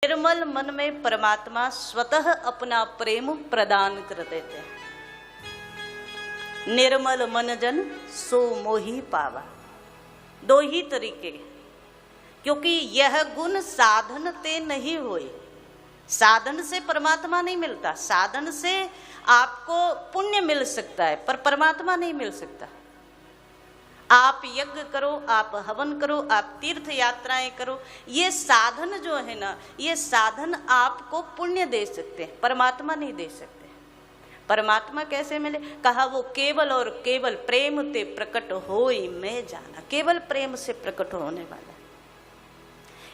निर्मल मन में परमात्मा स्वतः अपना प्रेम प्रदान कर देते हैं। निर्मल मन जन सो मोहि पावा। दो ही तरीके, क्योंकि यह गुण साधन ते नहीं हुए। साधन से परमात्मा नहीं मिलता। साधन से आपको पुण्य मिल सकता है पर परमात्मा नहीं मिल सकता। आप यज्ञ करो, आप हवन करो, आप तीर्थ यात्राएं करो, ये साधन जो है ना, ये साधन आपको पुण्य दे सकते हैं, परमात्मा नहीं दे सकते। परमात्मा कैसे मिले? कहा वो केवल और केवल प्रेम ते प्रकट होई मैं जाना। केवल प्रेम से प्रकट होने वाला।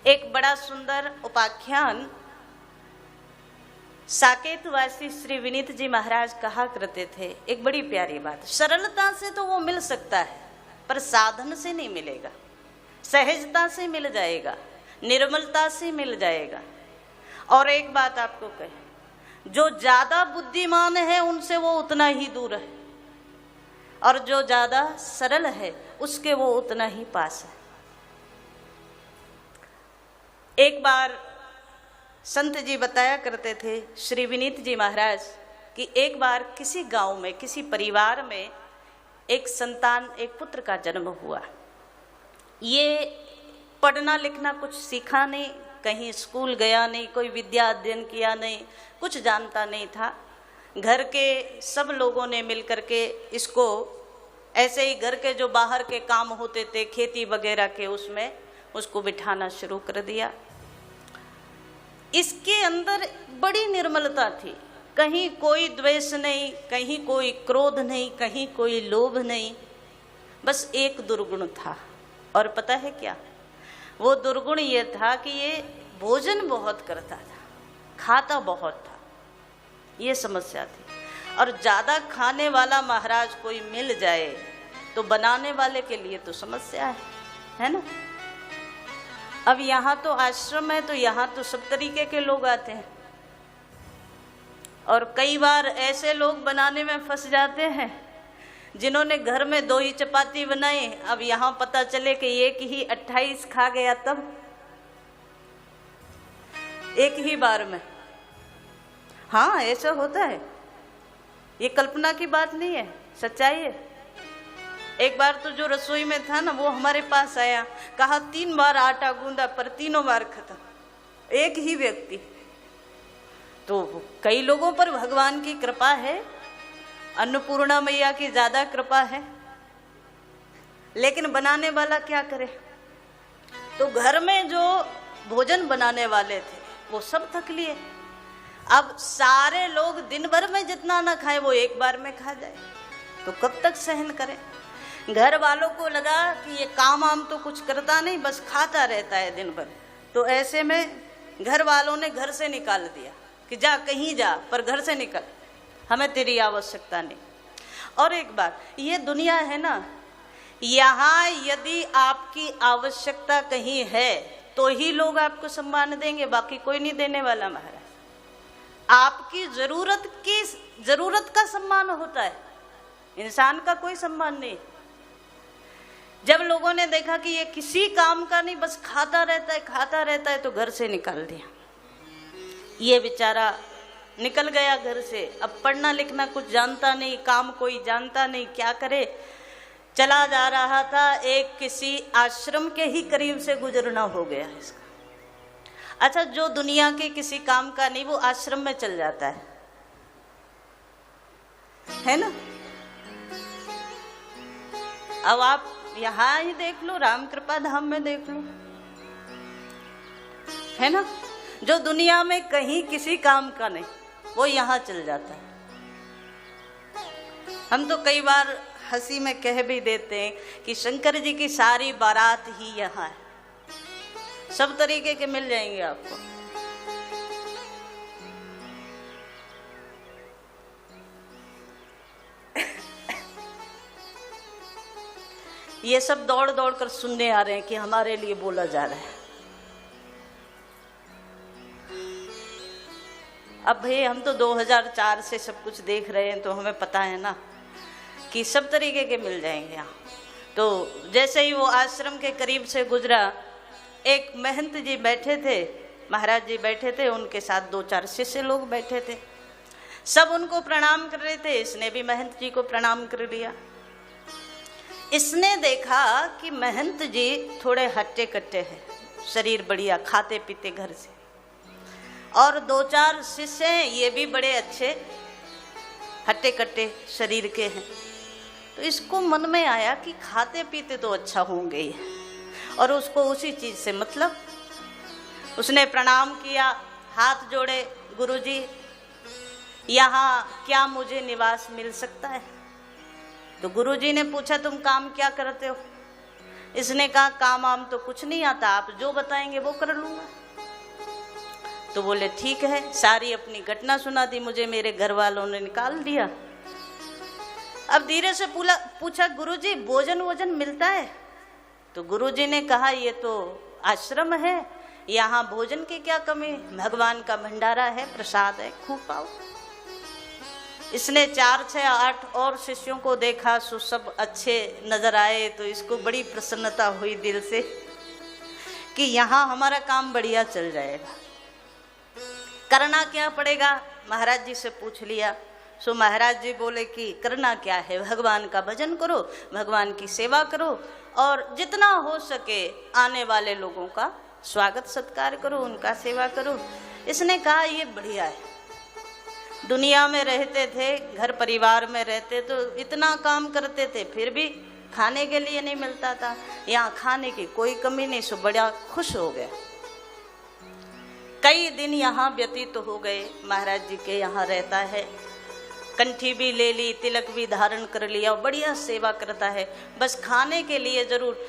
एक बड़ा सुंदर उपाख्यान साकेतवासी श्री विनीत जी महाराज कहा करते थे। एक बड़ी प्यारी बात, सरलता से तो वो मिल सकता है पर साधन से नहीं मिलेगा। सहजता से मिल जाएगा, निर्मलता से मिल जाएगा। और एक बात आपको कहे, जो ज्यादा बुद्धिमान है उनसे वो उतना ही दूर है और जो ज्यादा सरल है उसके वो उतना ही पास है। एक बार संत जी बताया करते थे, श्री विनीत जी महाराज, कि एक बार किसी गांव में, किसी परिवार में एक संतान, एक पुत्र का जन्म हुआ। ये पढ़ना लिखना कुछ सीखा नहीं, कहीं स्कूल गया नहीं, कोई विद्या अध्ययन किया नहीं, कुछ जानता नहीं था। घर के सब लोगों ने मिलकर के इसको ऐसे ही घर के जो बाहर के काम होते थे, खेती वगैरह के, उसमें उसको बिठाना शुरू कर दिया। इसके अंदर बड़ी निर्मलता थी। कहीं कोई द्वेष नहीं, कहीं कोई क्रोध नहीं, कहीं कोई लोभ नहीं। बस एक दुर्गुण था। और पता है क्या? वो दुर्गुण ये था कि ये भोजन बहुत करता था, खाता बहुत था। ये समस्या थी। और ज्यादा खाने वाला महाराज कोई मिल जाए तो बनाने वाले के लिए तो समस्या है ना। अब यहाँ तो आश्रम है तो यहाँ तो सब तरीके के लोग आते हैं और कई बार ऐसे लोग बनाने में फंस जाते हैं जिन्होंने घर में 2 ही चपाती बनाई, अब यहाँ पता चले कि एक ही 28 खा गया, तब एक ही बार में। हाँ, ऐसा होता है। ये कल्पना की बात नहीं है, सच्चाई है। एक बार तो जो रसोई में था ना, वो हमारे पास आया, कहा 3 बार आटा गूंदा पर तीनों बार खत्म, एक ही व्यक्ति। तो कई लोगों पर भगवान की कृपा है, अन्नपूर्णा मैया की ज्यादा कृपा है, लेकिन बनाने वाला क्या करे? तो घर में जो भोजन बनाने वाले थे वो सब थक लिए। अब सारे लोग दिन भर में जितना ना खाए वो एक बार में खा जाए तो कब तक सहन करें? घर वालों को लगा कि ये काम आम तो कुछ करता नहीं, बस खाता रहता है दिन भर। तो ऐसे में घर वालों ने घर से निकाल दिया कि जा कहीं जा, पर घर से निकल, हमें तेरी आवश्यकता नहीं। और एक बात, ये दुनिया है ना, यहाँ यदि आपकी आवश्यकता कहीं है तो ही लोग आपको सम्मान देंगे, बाकी कोई नहीं देने वाला महाराज। आपकी जरूरत का सम्मान होता है, इंसान का कोई सम्मान नहीं। जब लोगों ने देखा कि ये किसी काम का नहीं, बस खाता रहता है तो घर से निकाल दिया। ये बेचारा निकल गया घर से। अब पढ़ना लिखना कुछ जानता नहीं, काम कोई जानता नहीं, क्या करे? चला जा रहा था, एक किसी आश्रम के ही करीब से गुजरना हो गया इसका। अच्छा, जो दुनिया के किसी काम का नहीं वो आश्रम में चल जाता है ना। अब आप यहाँ ही देख लो, राम कृपा धाम में देख लो, है ना। जो दुनिया में कहीं किसी काम का नहीं वो यहाँ चल जाता है। हम तो कई बार हंसी में कह भी देते हैं कि शंकर जी की सारी बारात ही यहाँ है। सब तरीके के मिल जाएंगे आपको। ये सब दौड़ दौड़ कर सुनने आ रहे हैं कि हमारे लिए बोला जा रहा है। अब भाई हम तो 2004 से सब कुछ देख रहे हैं तो हमें पता है ना कि सब तरीके के मिल जाएंगे यहाँ। तो जैसे ही वो आश्रम के करीब से गुजरा, एक महंत जी बैठे थे महाराज जी बैठे थे, उनके साथ 2-4 शिष्य लोग बैठे थे। सब उनको प्रणाम कर रहे थे। इसने भी महंत जी को प्रणाम कर लिया। इसने देखा कि महंत जी थोड़े हट्टे कट्टे हैं, शरीर बढ़िया, खाते पीते घर से, और 2-4 शिष्य हैं, ये भी बड़े अच्छे हट्टे कट्टे शरीर के हैं। तो इसको मन में आया कि खाते पीते तो अच्छा होंगे ही, और उसको उसी चीज से मतलब। उसने प्रणाम किया, हाथ जोड़े, गुरुजी यहाँ क्या मुझे निवास मिल सकता है? तो गुरुजी ने पूछा तुम काम क्या करते हो? इसने कहा काम आम तो कुछ नहीं आता, आप जो बताएंगे वो कर लूंगा। तो बोले ठीक है, सारी अपनी घटना सुना दी। मुझे मेरे घर वालों ने निकाल दिया। अब धीरे से पूछा गुरुजी भोजन वोजन मिलता है? तो गुरुजी ने कहा ये तो आश्रम है, यहाँ भोजन की क्या कमी, भगवान का भंडारा है, प्रसाद है, खूब पाओ। इसने 4-6-8 और शिष्यों को देखा, सो सब अच्छे नजर आए। तो इसको बड़ी प्रसन्नता हुई दिल से कि यहाँ हमारा काम बढ़िया चल जाएगा। करना क्या पड़ेगा? महाराज जी से पूछ लिया। सो महाराज जी बोले कि करना क्या है, भगवान का भजन करो, भगवान की सेवा करो, और जितना हो सके आने वाले लोगों का स्वागत सत्कार करो, उनका सेवा करो। इसने कहा ये बढ़िया है। दुनिया में रहते थे, घर परिवार में रहते तो इतना काम करते थे, फिर भी खाने के लिए नहीं मिलता था। यहाँ खाने की कोई कमी नहीं, सो बड़ा खुश हो गया। कई दिन यहाँ व्यतीत हो गए। महाराज जी के यहाँ रहता है, कंठी भी ले ली, तिलक भी धारण कर लिया, बढ़िया सेवा करता है। बस खाने के लिए जरूर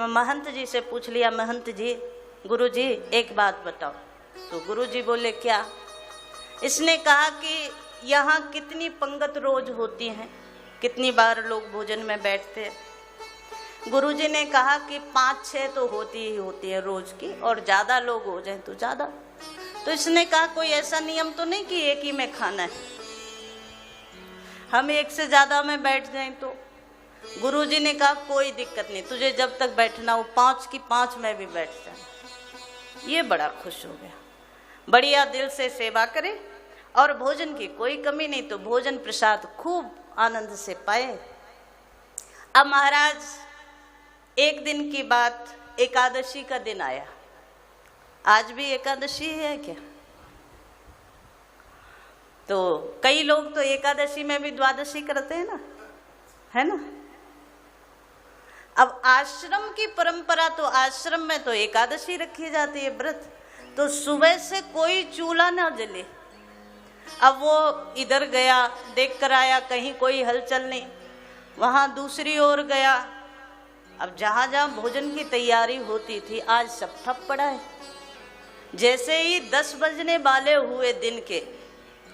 महंत जी से पूछ लिया, महंत जी गुरु जी एक बात बताओ। तो गुरु जी बोले क्या? इसने कहा कि यहाँ कितनी पंगत रोज होती हैं, कितनी बार लोग भोजन में बैठते हैं? गुरुजी ने कहा कि 5-6 तो होती ही होती है रोज की, और ज़्यादा लोग हो जाए तो ज़्यादा। तो इसने कहा कोई ऐसा नियम तो नहीं कि एक ही में खाना है, हम एक से ज़्यादा में बैठ जाएं तो? गुरुजी ने कहा कोई दिक्कत नहीं, तुझे जब तक बैठना हो 5 की 5 में भी बैठ जाए। ये बड़ा खुश हो गया, बढ़िया दिल से सेवा करे, और भोजन की कोई कमी नहीं, तो भोजन प्रसाद खूब आनंद से पाए। अब महाराज एक दिन की बात, एकादशी का दिन आया। आज भी एकादशी है क्या? तो कई लोग तो एकादशी में भी द्वादशी करते हैं ना, है ना। अब आश्रम की परंपरा, तो आश्रम में तो एकादशी रखी जाती है, व्रत। तो सुबह से कोई चूल्हा ना जले। अब वो इधर गया, देख कर आया, कहीं कोई हलचल नहीं, वहां दूसरी ओर गया। अब जहां जहां भोजन की तैयारी होती थी, आज सब ठप पड़ा है। जैसे ही 10 बजने वाले हुए दिन के,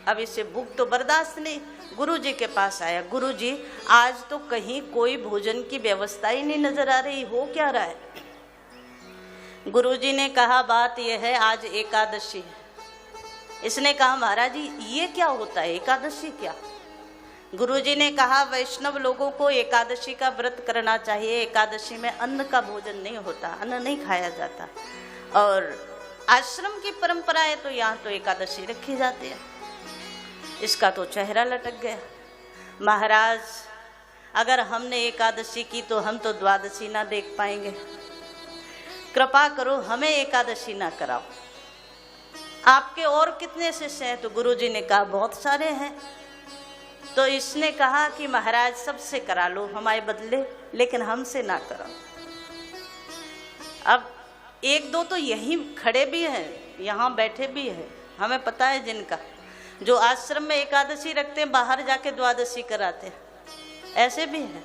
अब इसे भूख तो बर्दाश्त नहीं, गुरुजी के पास आया। गुरुजी आज तो कहीं कोई भोजन की व्यवस्था ही नहीं नजर आ रही, हो क्या रहा है? गुरुजी ने कहा बात यह है, आज एकादशी है। इसने कहा महाराज जी ये क्या होता है, एकादशी क्या? गुरुजी ने कहा वैष्णव लोगों को एकादशी का व्रत करना चाहिए। एकादशी में अन्न का भोजन नहीं होता, अन्न नहीं खाया जाता, और आश्रम की परंपरा है तो यहाँ तो एकादशी रखी जाती है। इसका तो चेहरा लटक गया। महाराज अगर हमने एकादशी की तो हम तो द्वादशी ना देख पाएंगे, कृपा करो हमें एकादशी ना कराओ। आपके और कितने शिष्य हैं? तो गुरुजी ने कहा बहुत सारे हैं। तो इसने कहा कि महाराज सबसे करा लो हमारे बदले, लेकिन हमसे ना कराओ। अब 1-2 तो यहीं खड़े भी हैं, यहाँ बैठे भी हैं, हमें पता है जिनका, जो आश्रम में एकादशी रखते हैं, बाहर जाके द्वादशी कराते हैं, ऐसे भी हैं।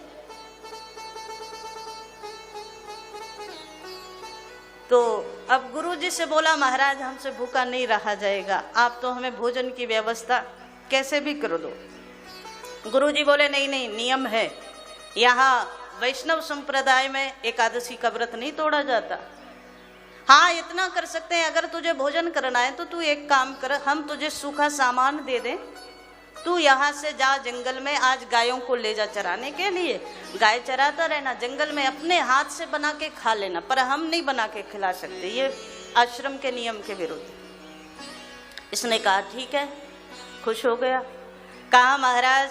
तो अब गुरुजी से बोला महाराज हमसे भूखा नहीं रहा जाएगा, आप तो हमें भोजन की व्यवस्था कैसे भी कर दो। गुरुजी बोले नहीं नहीं, नियम है, यहाँ वैष्णव संप्रदाय में एकादशी का व्रत नहीं तोड़ा जाता। हाँ इतना कर सकते हैं, अगर तुझे भोजन करना है तो तू एक काम कर, हम तुझे सूखा सामान दे दें, तू यहाँ से जा जंगल में, आज गायों को ले जा चराने के लिए, गाय चराता रहना, जंगल में अपने हाथ से बना के खा लेना, पर हम नहीं बना के खिला सकते, ये आश्रम के नियम के विरुद्ध। इसने कहा ठीक है, खुश हो गया। कहा महाराज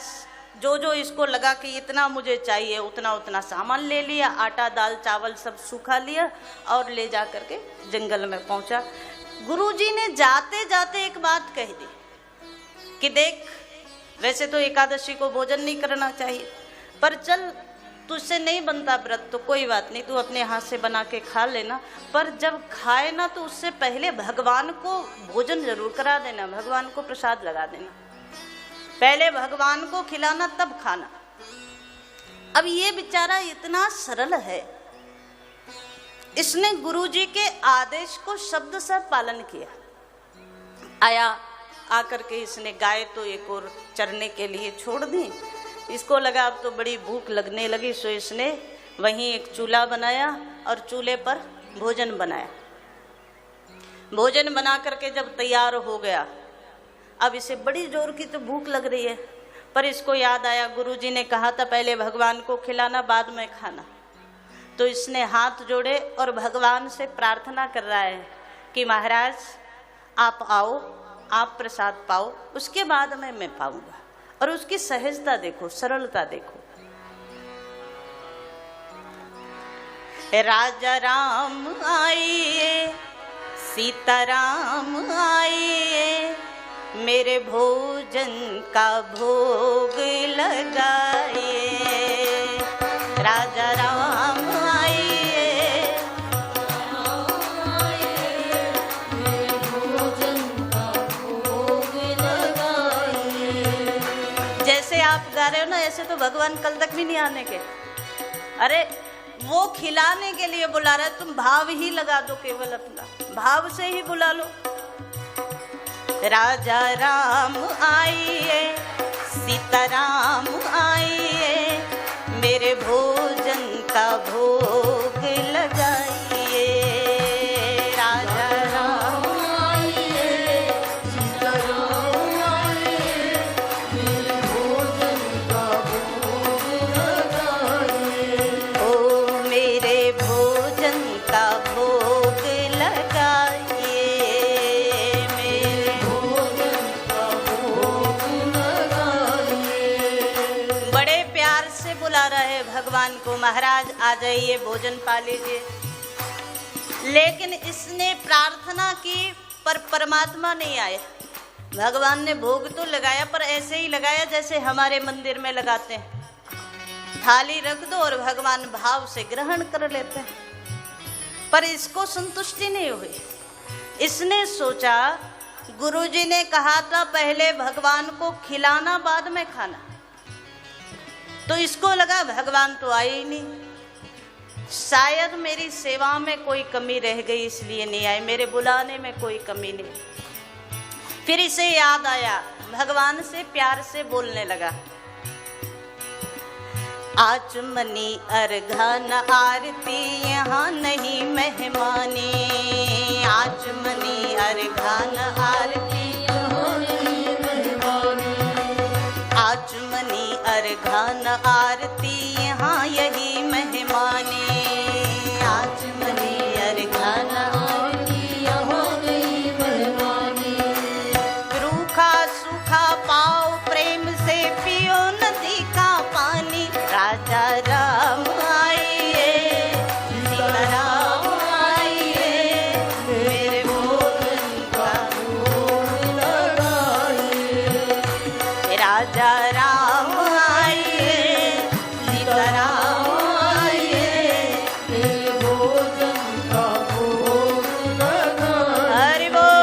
जो जो इसको लगा कि इतना मुझे चाहिए उतना उतना सामान ले लिया, आटा दाल चावल सब सूखा लिया और ले जा करके जंगल में पहुंचा। गुरुजी ने जाते जाते एक बात कह दी कि देख, वैसे तो एकादशी को भोजन नहीं करना चाहिए, पर चल तुझसे नहीं बनता व्रत तो कोई बात नहीं, तू अपने हाथ से बना के खा लेना, पर जब खाए ना तो उससे पहले भगवान को भोजन जरूर करा देना, भगवान को प्रसाद लगा देना, पहले भगवान को खिलाना तब खाना। अब ये बेचारा इतना सरल है, इसने गुरुजी के आदेश को शब्द से पालन किया। आया, आकर के इसने गाय तो एक और चरने के लिए छोड़ दी। इसको लगा अब तो बड़ी भूख लगने लगी, सो इसने वहीं एक चूल्हा बनाया और चूल्हे पर भोजन बनाया। भोजन बना करके जब तैयार हो गया, अब इसे बड़ी जोर की तो भूख लग रही है, पर इसको याद आया गुरुजी ने कहा था पहले भगवान को खिलाना बाद में खाना। तो इसने हाथ जोड़े और भगवान से प्रार्थना कर रहा है कि महाराज आप आओ, आप प्रसाद पाओ, उसके बाद में मैं पाऊंगा। और उसकी सहजता देखो, सरलता देखो। राजा राम आइए, सीता राम आइए, मेरे भोजन का भोग लगाइए। राजा राम आइए, मेरे भोजन का भोग लगाइए। जैसे आप गा रहे हो ना, ऐसे तो भगवान कल तक भी नहीं आने के। अरे वो खिलाने के लिए बुला रहा है, तुम भाव ही लगा दो, केवल अपना भाव से ही बुला लो। राजा राम आइए, सीता राम आइए, मेरे भोजन का भोग लगाइए। राजा राम आइए, सीता राम आइए, मेरे भोजन का भोग लगाइए। ओ मेरे भोजन का भोग लगाइए। बुला रहे भगवान को, महाराज आ जाइए, भोजन पा लीजिए। लेकिन इसने प्रार्थना की पर परमात्मा नहीं आए। भगवान ने भोग तो लगाया, पर ऐसे ही लगाया जैसे हमारे मंदिर में लगाते हैं, थाली रख दो और भगवान भाव से ग्रहण कर लेते हैं। पर इसको संतुष्टि नहीं हुई। इसने सोचा गुरुजी ने कहा था पहले भगवान को खिलाना बाद में खाना, तो इसको लगा भगवान तो आए ही नहीं, शायद मेरी सेवा में कोई कमी रह गई इसलिए नहीं आए, मेरे बुलाने में कोई कमी नहीं। फिर इसे याद आया, भगवान से प्यार से बोलने लगा, आचमनी अर्घन आरती यहाँ नहीं मेहमानी। आचमनी अर्घन आरती यहाँ नहीं मेहमानी। आचमनी अर्घन आरती यहाँ यही मेहमानी। आचमनी अर्घन आरती यहाँ यही मेहमानी। रूखा सूखा पाओ प्रेम से पियो नदी का पानी। राजा राम आइए, सीता राम आइए, मेरे भोजन का भोग लगाइए। राजा राम आइए, सीता राम आइए, मेरे भोजन का भोग लगाइए। हरि बोल।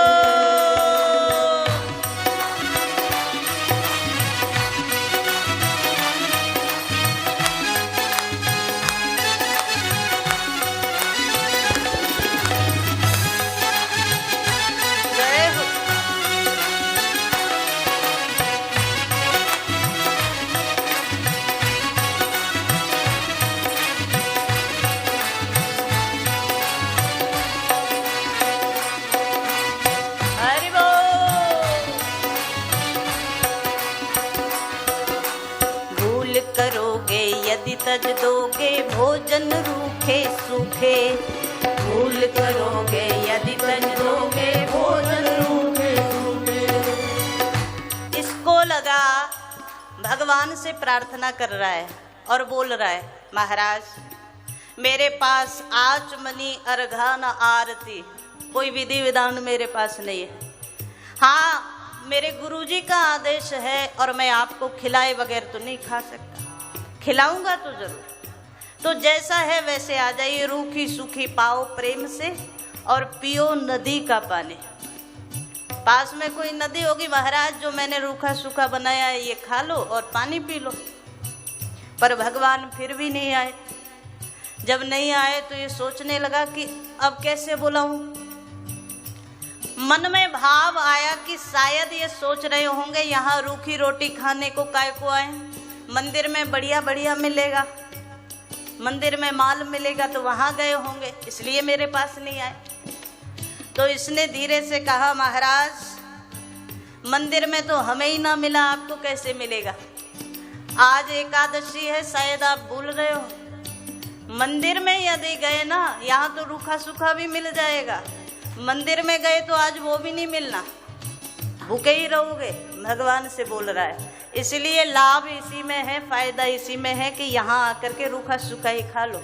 जय हो। हरि बोल। भूल करोगे यदि तज दोगे, भोजन रूखे सूखे। भूल करोगे यदि तज दोगे भोजन रूखे सूखे। इसको लगा भगवान से प्रार्थना कर रहा है और बोल रहा है, महाराज मेरे पास आचमनी अर्घान आरती कोई विधि विधान मेरे पास नहीं है। हाँ, मेरे गुरुजी का आदेश है और मैं आपको खिलाए बगैर तो नहीं खा सकता, खिलाऊंगा तो जरूर। तो जैसा है वैसे आ जाइए, रूखी सूखी पाओ प्रेम से और पियो नदी का पानी। पास में कोई नदी होगी महाराज, जो मैंने रूखा सूखा बनाया है ये खा लो और पानी पी लो। पर भगवान फिर भी नहीं आए। जब नहीं आए तो ये सोचने लगा कि अब कैसे बुलाऊं। मन में भाव आया कि शायद ये सोच रहे होंगे यहाँ रूखी रोटी खाने को काय को आए, मंदिर में बढ़िया बढ़िया मिलेगा, मंदिर में माल मिलेगा तो वहां गए होंगे, इसलिए मेरे पास नहीं आए। तो इसने धीरे से कहा, महाराज मंदिर में तो हमें ही ना मिला, आपको कैसे मिलेगा? आज एकादशी है, शायद आप भूल रहे हो। मंदिर में यदि गए ना, यहाँ तो रूखा सूखा भी मिल जाएगा, मंदिर में गए तो आज वो भी नहीं मिलना, भूखे ही रहोगे। भगवान से बोल रहा है। इसलिए लाभ इसी में है, फायदा इसी में है कि यहाँ आकर के रूखा सूखा ही खा लो।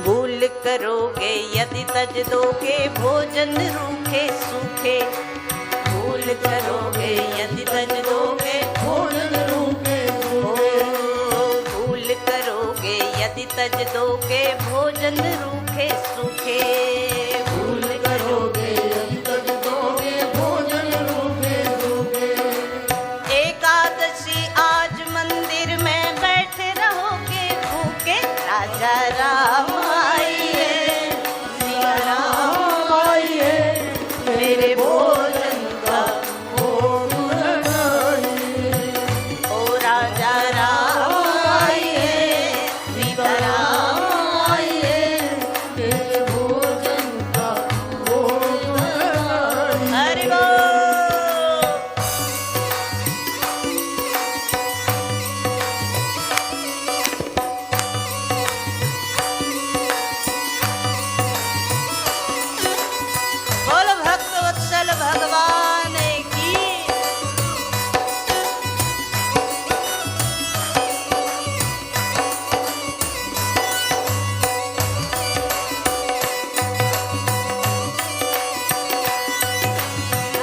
भूल करोगे यदि तज दोगे भोजन रूखे सूखे। भूल करोगे यदि तज दोगे भोजन रूखे सूखे। भूल करोगे यदि तज दोगे भोजन रूखे सूखे। भूल करोगे यदि तज दोगे भोजन रूखे सूखे। एकादशी आज मंदिर में बैठे रहोगे भूखे, राजा राम मेरे भोजन का भोग लगाइए। ओ राजा राम आइए, सीता राम आइए, मेरे भोजन का भोग लगाइए। हरि बोल। भगवान की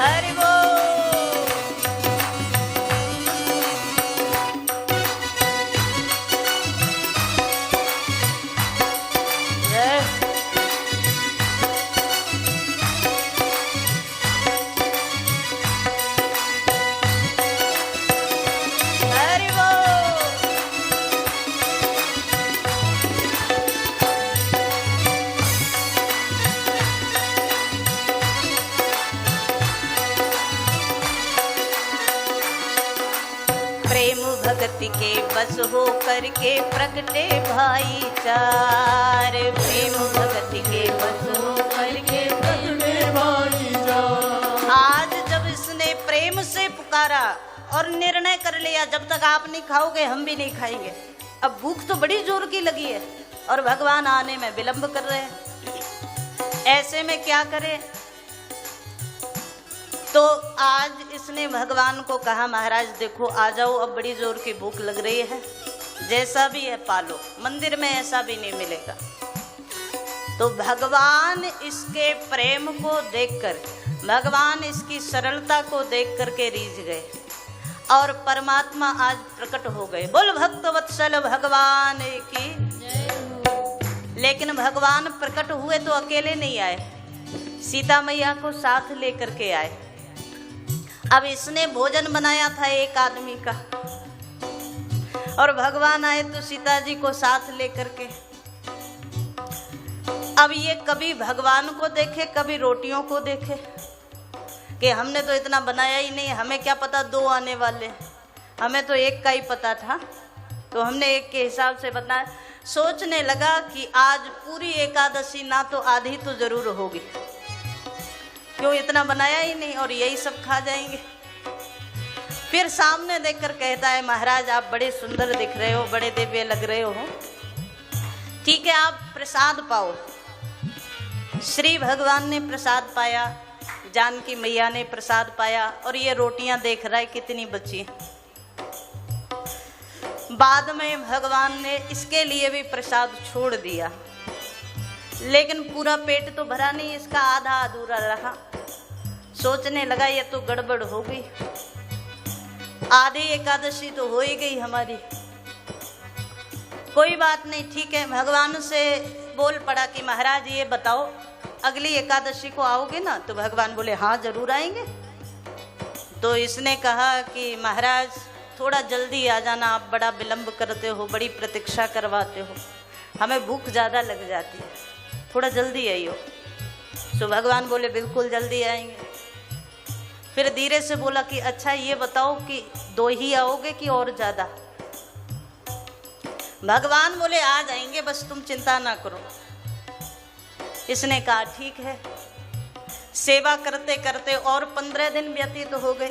हरि बोल। भक्ति के बस हो करके प्रगटे भाईचार। प्रेम भक्ति के बस हो करके प्रगटे भाईचार। आज जब इसने प्रेम से पुकारा और निर्णय कर लिया, जब तक आप नहीं खाओगे हम भी नहीं खाएंगे। अब भूख तो बड़ी जोर की लगी है और भगवान आने में विलंब कर रहे हैं। ऐसे में क्या करे? तो आज इसने भगवान को कहा, महाराज देखो आ जाओ, अब बड़ी जोर की भूख लग रही है, जैसा भी है पालो, मंदिर में ऐसा भी नहीं मिलेगा। तो भगवान इसके प्रेम को देखकर, भगवान इसकी सरलता को देख करके रीझ गए और परमात्मा आज प्रकट हो गए। बोल भक्त वत्सल भगवान की। लेकिन भगवान प्रकट हुए तो अकेले नहीं आए, सीता मैया को साथ लेकर के आए। अब इसने भोजन बनाया था एक आदमी का और भगवान आए तो सीता जी को साथ लेकर के। अब ये कभी भगवान को देखे, कभी रोटियों को देखे कि हमने तो इतना बनाया ही नहीं, हमें क्या पता दो आने वाले, हमें तो एक का ही पता था, तो हमने एक के हिसाब से बताया। सोचने लगा कि आज पूरी एकादशी ना तो आधी तो जरूर होगी, क्यों इतना बनाया ही नहीं और यही सब खा जाएंगे। फिर सामने देखकर कहता है, महाराज आप बड़े सुंदर दिख रहे हो, बड़े दिव्य लग रहे हो, ठीक है आप प्रसाद पाओ। श्री भगवान ने प्रसाद पाया, जानकी मैया ने प्रसाद पाया, और ये रोटियां देख रहा है कितनी बची। बाद में भगवान ने इसके लिए भी प्रसाद छोड़ दिया, लेकिन पूरा पेट तो भरा नहीं, इसका आधा अधूरा रहा। सोचने लगा ये तो गड़बड़ हो गई, आधी एकादशी तो हो ही गई हमारी। कोई बात नहीं, ठीक है। भगवान से बोल पड़ा कि महाराज ये बताओ अगली एकादशी को आओगे ना? तो भगवान बोले हाँ जरूर आएंगे। तो इसने कहा कि महाराज थोड़ा जल्दी आ जाना, आप बड़ा विलंब करते हो, बड़ी प्रतीक्षा करवाते हो, हमें भूख ज़्यादा लग जाती है, थोड़ा जल्दी आइयो। तो भगवान बोले बिल्कुल जल्दी आएंगे। फिर धीरे से बोला कि अच्छा ये बताओ कि 2 ही आओगे कि और ज़्यादा? भगवान बोले आ जाएंगे, बस तुम चिंता ना करो। इसने कहा ठीक है। सेवा करते करते और 15 दिन व्यतीत हो गए।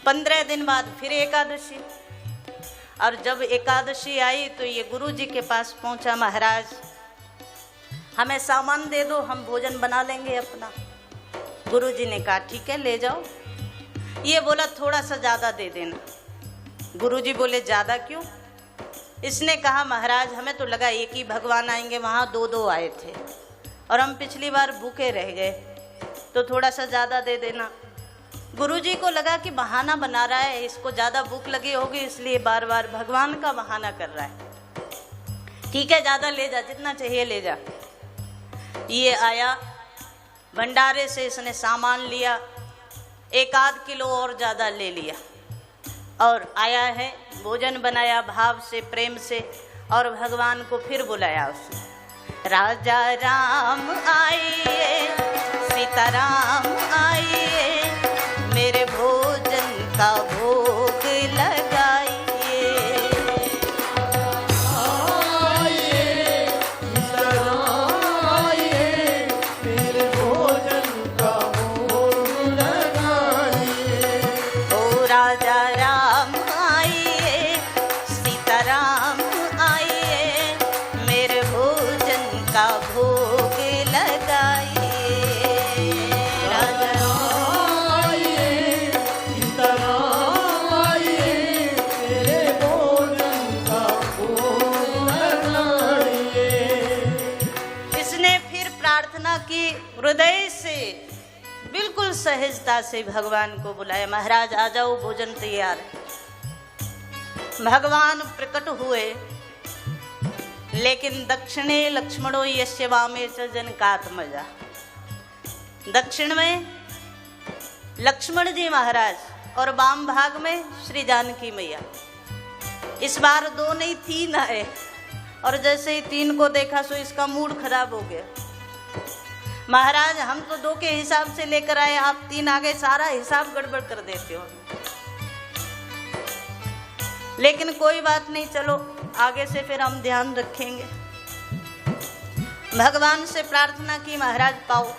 15 दिन बाद फिर एकादशी, और जब एकादशी आई तो ये गुरु जी के पास पहुंचा, महाराज हमें सामान दे दो, हम भोजन बना लेंगे अपना। गुरु जी ने कहा ठीक है ले जाओ। ये बोला थोड़ा सा ज़्यादा दे देना। गुरु जी बोले ज़्यादा क्यों? इसने कहा महाराज हमें तो लगा एक ही भगवान आएंगे, वहाँ 2-2 आए थे और हम पिछली बार भूखे रह गए, तो थोड़ा सा ज़्यादा दे देना। गुरुजी को लगा कि बहाना बना रहा है, इसको ज़्यादा भूख लगी होगी इसलिए बार बार भगवान का बहाना कर रहा है। ठीक है ज़्यादा ले जा, जितना चाहिए ले जा। ये आया भंडारे से, इसने सामान लिया, 1-8 किलो और ज़्यादा ले लिया और आया है, भोजन बनाया भाव से, प्रेम से, और भगवान को फिर बुलाया उसने। राजा राम आइए, सीताराम आइए, मेरे भोजन का भोग लगाइए। आइए सीताराम आइए, मेरे भोजन का भोग लगाइए। ओ राजा राम आइए, सीताराम आइए, मेरे भोजन का भोग लगाइए। राजा की हृदय से बिल्कुल सहजता से भगवान को बुलाया, महाराज आ जाओ भोजन तैयार है। भगवान प्रकट हुए, लेकिन दक्षिणे लक्ष्मणो यस्य वामे च जनकात्मजा। दक्षिण में लक्ष्मण जी महाराज और वाम भाग में श्री जानकी मैया। इस बार 2 नहीं 3 आए, और जैसे ही 3 को देखा सो इसका मूड खराब हो गया। महाराज हम तो 2 के हिसाब से लेकर आए, आप 3 आ गए, सारा हिसाब गड़बड़ कर देते हो। लेकिन कोई बात नहीं, चलो आगे से फिर हम ध्यान रखेंगे। भगवान से प्रार्थना की महाराज पाओ।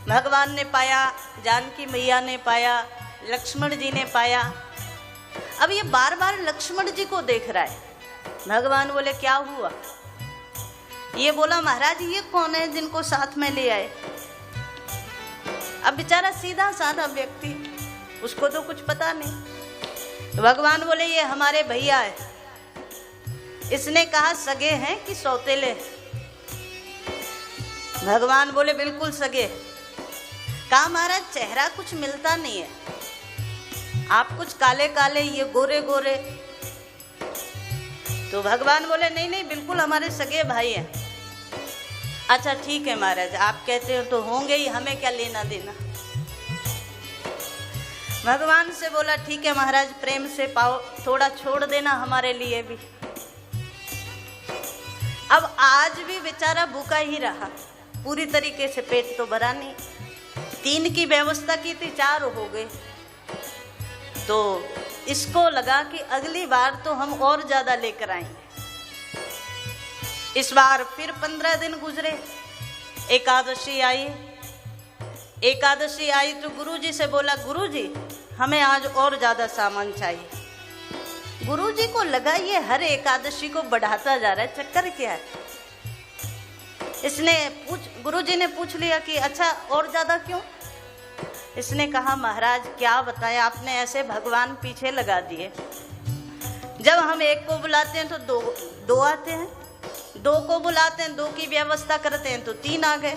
भगवान ने पाया, जानकी मैया ने पाया, लक्ष्मण जी ने पाया। अब ये बार बार लक्ष्मण जी को देख रहा है। भगवान बोले क्या हुआ? ये बोला महाराज ये कौन है जिनको साथ में ले आए? अब बेचारा सीधा साधा व्यक्ति, उसको तो कुछ पता नहीं। तो भगवान बोले ये हमारे भैया है। इसने कहा सगे हैं कि सौतेले? भगवान बोले बिल्कुल सगे। कहा महाराज चेहरा कुछ मिलता नहीं है, आप कुछ काले काले, ये गोरे गोरे। तो भगवान बोले नहीं नहीं बिल्कुल हमारे सगे भाई हैं। अच्छा ठीक है महाराज, आप कहते हो तो होंगे ही, हमें क्या लेना देना। भगवान से बोला ठीक है महाराज, प्रेम से पाओ, थोड़ा छोड़ देना हमारे लिए भी। अब आज भी बेचारा भूखा ही रहा, पूरी तरीके से पेट तो भरा नहीं। 3 की व्यवस्था की थी, 4 हो गए। तो इसको लगा कि अगली बार तो हम और ज्यादा लेकर आएंगे। इस बार फिर 15 दिन गुजरे, एकादशी आई। एकादशी आई तो गुरुजी से बोला गुरुजी हमें आज और ज्यादा सामान चाहिए। गुरुजी को लगा ये हर एकादशी को बढ़ाता जा रहा है, चक्कर क्या है। गुरुजी ने पूछ लिया कि अच्छा और ज्यादा क्यों। इसने कहा महाराज क्या बताएं, आपने ऐसे भगवान पीछे लगा दिए। जब हम एक को बुलाते हैं तो दो आते हैं, दो को बुलाते हैं, दो की व्यवस्था करते हैं तो 3 आ गए।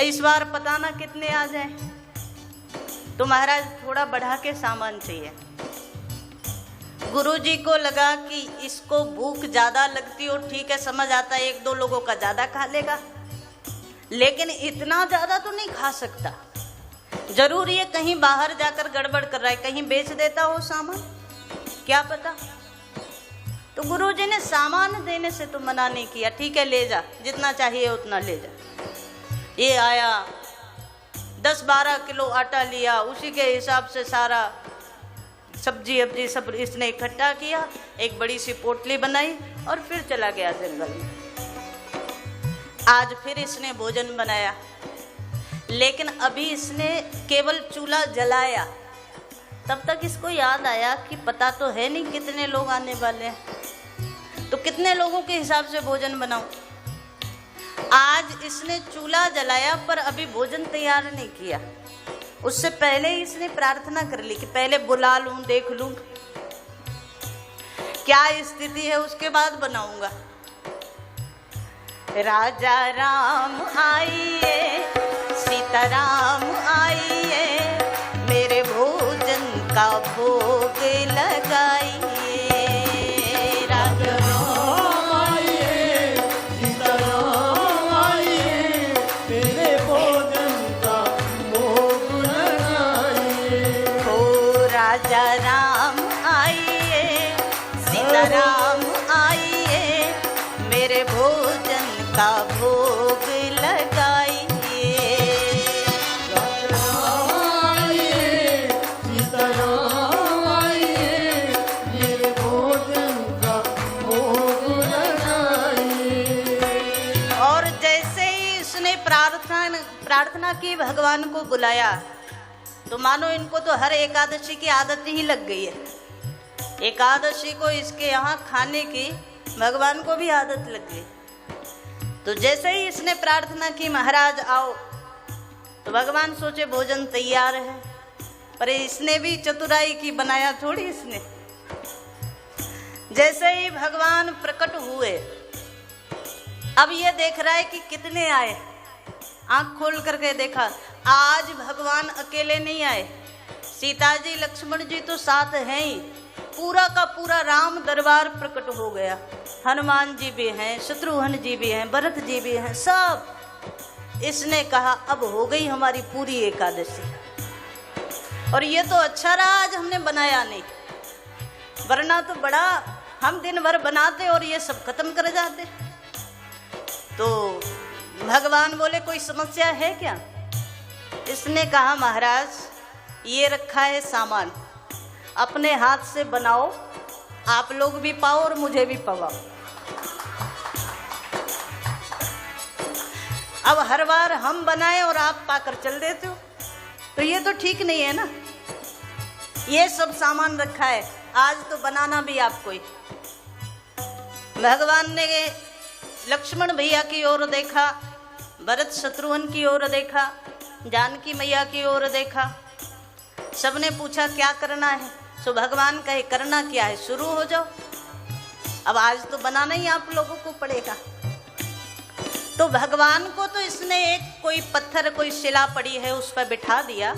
इस बार पता ना कितने आ जाए। तो महाराज थोड़ा बढ़ा के सामान चाहिए। गुरुजी को लगा कि इसको भूख ज्यादा लगती हो, ठीक है समझ आता है 1-2 लोगों का ज्यादा खा लेगा, लेकिन इतना ज्यादा तो नहीं खा सकता। जरूर ये कहीं बाहर जाकर गड़बड़ कर रहा है, कहीं बेच देता हो सामान, क्या पता। तो गुरुजी ने सामान देने से तो मना नहीं किया, ठीक है ले जा, जितना चाहिए उतना ले जा। ये आया 10-12 किलो आटा लिया, उसी के हिसाब से सारा सब्जी अब्जी सब इसने इकट्ठा किया, एक बड़ी सी पोटली बनाई और फिर चला गया जंगल में। आज फिर इसने भोजन बनाया, लेकिन अभी इसने केवल चूल्हा जलाया। तब तक इसको याद आया कि पता तो है नहीं कितने लोग आने वाले हैं, तो कितने लोगों के हिसाब से भोजन बनाऊं। आज इसने चूल्हा जलाया पर अभी भोजन तैयार नहीं किया। उससे पहले ही इसने प्रार्थना कर ली कि पहले बुला लूं, देख लूं क्या स्थिति है, उसके बाद बनाऊंगा। राजा राम आइए, सीताराम आइए, मेरे भोजन का भोग लगाइए। राजा राम आइए, सीताराम आइए, मेरे भोजन का भोग लगाइए। हो राजा राम आइए, सीताराम आइए, मेरे भोजन का भोग लगाइए। प्रार्थना की, भगवान को बुलाया, तो मानो इनको तो हर एकादशी की आदत ही लग गई है। एकादशी को इसके यहाँ खाने की भगवान को भी आदत लग गई। तो जैसे ही इसने प्रार्थना की महाराज आओ, तो भगवान सोचे भोजन तैयार है, पर इसने भी चतुराई की, बनाया थोड़ी इसने। जैसे ही भगवान प्रकट हुए, अब ये देख रहा है कि कितने आए। आंख खोल करके देखा, आज भगवान अकेले नहीं आए, सीता जी लक्ष्मण जी तो साथ हैं ही, पूरा का पूरा राम दरबार प्रकट हो गया। हनुमान जी भी हैं, शत्रुघ्न जी भी हैं, भरत जी भी हैं, सब। इसने कहा अब हो गई हमारी पूरी एकादशी। और ये तो अच्छा रहा आज हमने बनाया नहीं, वरना तो बड़ा हम दिन भर बनाते और ये सब खत्म कर जाते। तो भगवान बोले कोई समस्या है क्या। इसने कहा महाराज ये रखा है सामान, अपने हाथ से बनाओ, आप लोग भी पाओ और मुझे भी पवाओ। अब हर बार हम बनाए और आप पाकर चल देते हो, तो ये तो ठीक नहीं है ना। ये सब सामान रखा है, आज तो बनाना भी आपको ही। भगवान ने लक्ष्मण भैया की ओर देखा, भरत शत्रुघ्न की ओर देखा, जानकी मैया की ओर देखा। सबने पूछा क्या करना है, सो भगवान कहे करना क्या है, शुरू हो जाओ। अब आज तो बनाना ही आप लोगों को पड़ेगा। तो भगवान को तो इसने एक कोई पत्थर, कोई शिला पड़ी है उस पर बिठा दिया।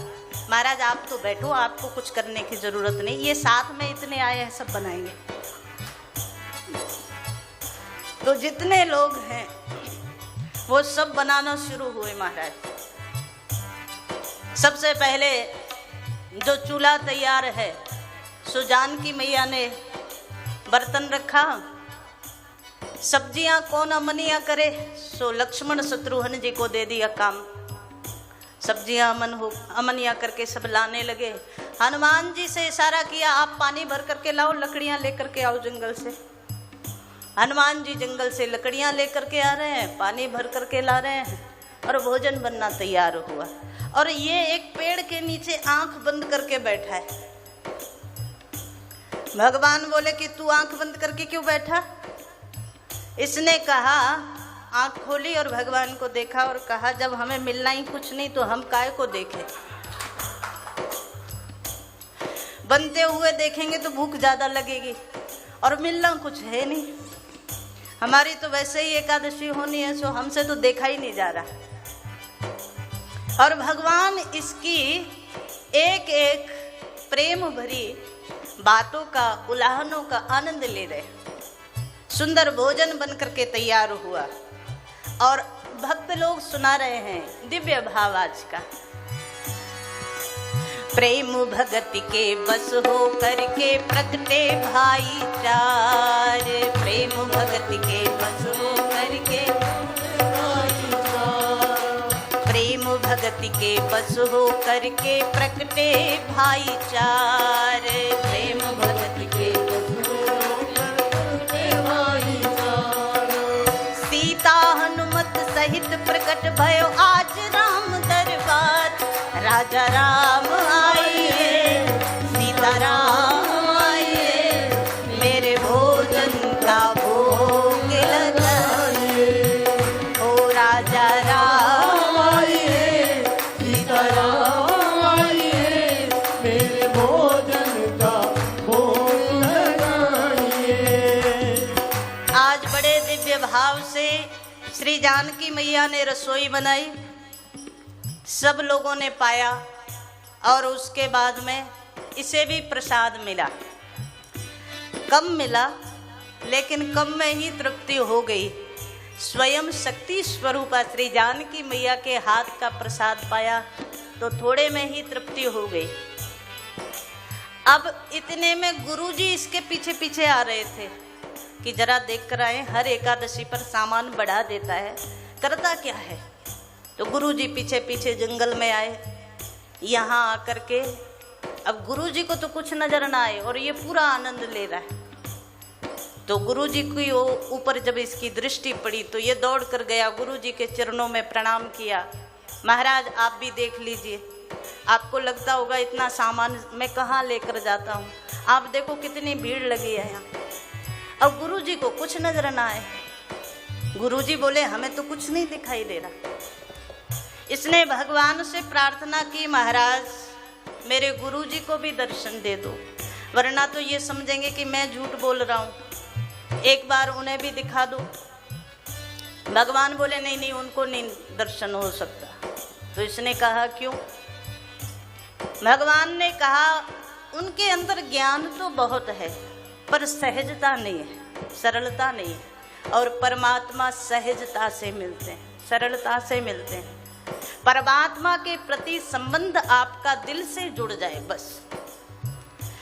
महाराज आप तो बैठो, आपको कुछ करने की जरूरत नहीं, ये साथ में इतने आए हैं सब बनाएंगे। तो जितने लोग हैं वो सब बनाना शुरू हुए महाराज। सबसे पहले जो चूल्हा तैयार है, सो जानकी मैया ने बर्तन रखा। सब्जियां कौन अमनिया करे, सो लक्ष्मण शत्रुघ्न जी को दे दिया काम। सब्जियां अमनिया करके सब लाने लगे। हनुमान जी से इशारा किया आप पानी भर करके लाओ, लकड़ियां लेकर के आओ जंगल से। हनुमान जी जंगल से लकड़ियां लेकर के आ रहे हैं, पानी भर करके ला रहे हैं और भोजन बनना तैयार हुआ। और ये एक पेड़ के नीचे आंख बंद करके बैठा है। भगवान बोले कि तू आंख बंद करके क्यों बैठा? इसने कहा, आंख खोली और भगवान को देखा और कहा, जब हमें मिलना ही कुछ नहीं तो हम काय को देखें? बनते हुए देखेंगे तो भूख ज्यादा लगेगी और मिलना कुछ है नहीं। हमारी तो वैसे ही एकादशी होनी है, सो हमसे तो देखा ही नहीं जा रहा। और भगवान इसकी एक एक प्रेम भरी बातों का, उलाहनों का आनंद ले रहे। सुंदर भोजन बन करके तैयार हुआ और भक्त लोग सुना रहे हैं दिव्य भाव आज का। प्रेम भगति के बस हो करके प्रगटे भाईचार, प्रेम भगति के बस हो करके प्रेम भगति के बस हो करके प्रगटे भाईचार, प्रेम भगति के बस हो करके भाईचार। सीता हनुमत सहित प्रकट भयो आज राम दरबार, राजा राम आइए, सीता राम आइए, मेरे भोजन का भोग लगाइए। ओ राजा राम आइए, सीता राम आइए, मेरे भोजन का भोग लगाइए। आज बड़े दिव्य भाव से श्री जानकी मैया ने रसोई बनाई, सब लोगों ने पाया और उसके बाद में इसे भी प्रसाद मिला। कम मिला लेकिन कम में ही तृप्ति हो गई। स्वयं शक्ति स्वरूपा श्री जानकी मैया के हाथ का प्रसाद पाया तो थोड़े में ही तृप्ति हो गई। अब इतने में गुरुजी इसके पीछे पीछे आ रहे थे कि जरा देख कर आए, हर एकादशी पर सामान बढ़ा देता है, करता क्या है। तो गुरुजी पीछे पीछे जंगल में आए। यहाँ आकर के अब गुरुजी को तो कुछ नजर ना आए और ये पूरा आनंद ले रहा है। तो गुरुजी की ऊपर जब इसकी दृष्टि पड़ी तो ये दौड़ कर गया, गुरुजी के चरणों में प्रणाम किया। महाराज आप भी देख लीजिए, आपको लगता होगा इतना सामान मैं कहाँ लेकर जाता हूँ, आप देखो कितनी भीड़ लगी है यहाँ। अब गुरुजी को कुछ नजर ना आए। गुरुजी बोले हमें तो कुछ नहीं दिखाई दे रहा। इसने भगवान से प्रार्थना की, महाराज मेरे गुरुजी को भी दर्शन दे दो, वरना तो ये समझेंगे कि मैं झूठ बोल रहा हूँ, एक बार उन्हें भी दिखा दो। भगवान बोले नहीं नहीं, उनको नहीं दर्शन हो सकता। तो इसने कहा क्यों? भगवान ने कहा उनके अंदर ज्ञान तो बहुत है पर सहजता नहीं है, सरलता नहीं है, और परमात्मा सहजता से मिलते हैं, सरलता से मिलते हैं। परमात्मा के प्रति संबंध आपका दिल से जुड़ जाए बस,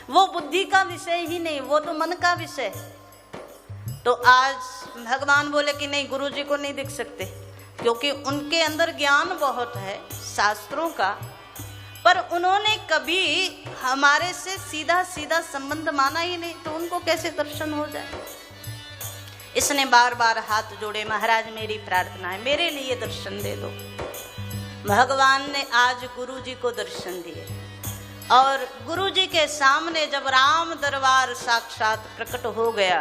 वो बुद्धि का विषय ही नहीं, वो तो मन का विषय। तो आज भगवान बोले कि नहीं, गुरुजी को नहीं दिख सकते क्योंकि उनके अंदर ज्ञान बहुत है शास्त्रों का, पर उन्होंने कभी हमारे से सीधा सीधा संबंध माना ही नहीं, तो उनको कैसे दर्शन हो जाए। इसने बार बार हाथ जोड़े, महाराज मेरी प्रार्थना है, मेरे लिए दर्शन दे दो। भगवान ने आज गुरुजी को दर्शन दिए और गुरुजी के सामने जब राम दरबार साक्षात प्रकट हो गया,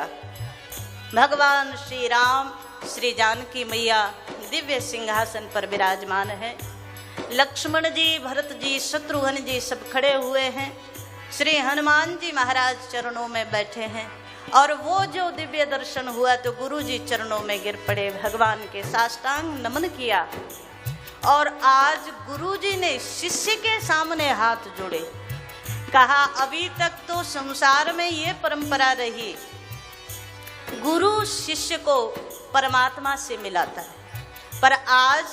भगवान श्री राम श्री जानकी मैया दिव्य सिंहासन पर विराजमान है। लक्ष्मण जी, भरत जी, शत्रुघ्न जी सब खड़े हुए हैं। श्री हनुमान जी महाराज चरणों में बैठे हैं और वो जो दिव्य दर्शन हुआ तो गुरुजी चरणों में गिर पड़े, भगवान के साष्टांग नमन किया। और आज गुरुजी ने शिष्य के सामने हाथ जोड़े, कहा अभी तक तो संसार में ये परंपरा रही, गुरु शिष्य को परमात्मा से मिलाता है, पर आज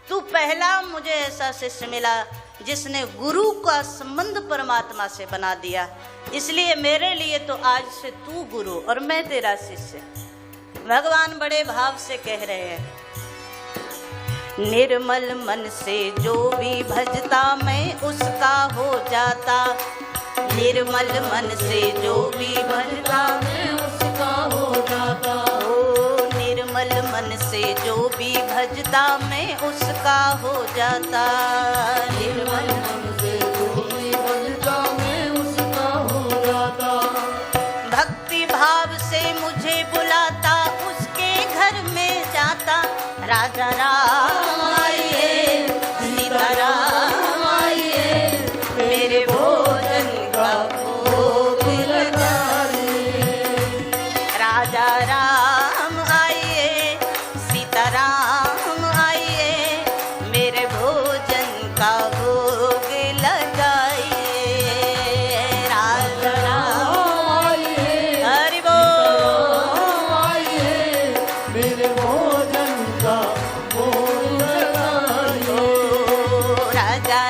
तू पहला मुझे ऐसा शिष्य मिला जिसने गुरु का संबंध परमात्मा से बना दिया, इसलिए मेरे लिए तो आज से तू गुरु और मैं तेरा शिष्य। भगवान बड़े भाव से कह रहे हैं, निर्मल मन से जो भी भजता मैं उसका हो जाता, निर्मल मन से जो भी भजता मैं उसका हो जाता। ओ निर्मल मन से जो भी भजता मैं उसका हो जाता, निर्मल मन से जो भी भजता मैं उसका हो जाता। राजा राम आइए, सीताराम आइए, मेरे भोजन का भोग लगाइए। राजा राम आइए, सीताराम आइए, मेरे भोजन का भोग लगाइए। राजा राम आइए, हरि बोल। आइए, मेरे भोजन का भोग लगाइए। राजा